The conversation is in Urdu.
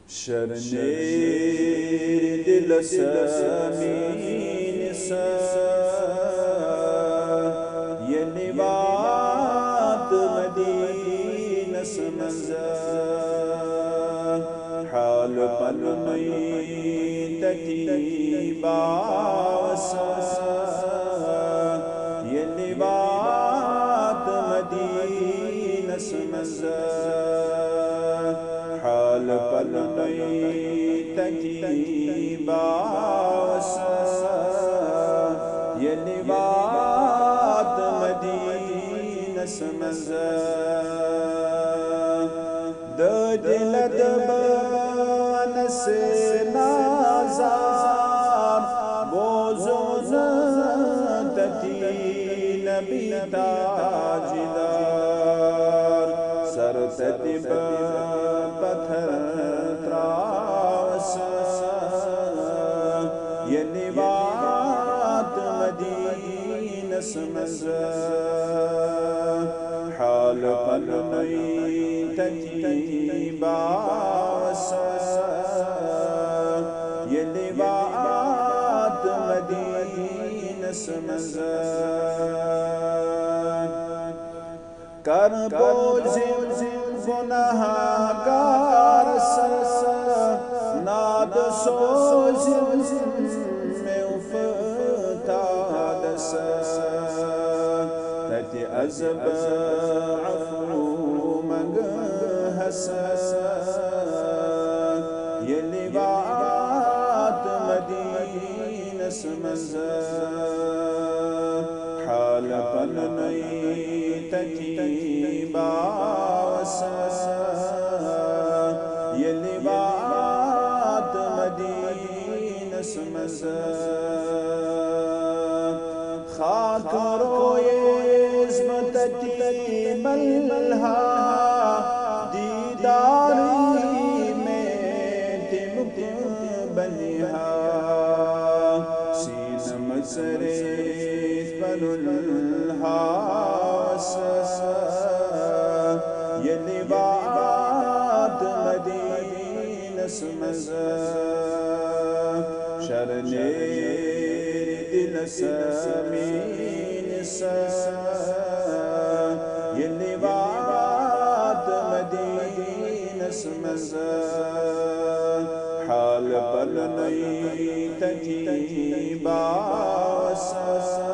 شرنیر دل سمین سا یہ نبات مدینہ سمزا حال پل میتتی باسا یہ نبات مدینہ سمزا حال پل میتتی باسا یہ نبات مدینہ سمزا دل دبانس نازار بوزوز تتی نبی تاجدار سر تتب پتھر تراس یہ نبات مدینہ سمزا حال پل میتتی باسا یہ نبات مدینہ سمزا کر بوجھ گناہگار ناد سوز میں افتاد تتی عذب عفو منگ یہ نبات مدینہ سمزا حال پل میتتی باسا یہ نبات مدینہ سمزا خاک روئے عظمتتی ملہا دیداری میں تمک بنہا سین مزر پل الحاس یہ نبات مدینہ سمزا شرنیر دل سمین سا یہ نبات مدینہ سمزا حال پل میتتی باسا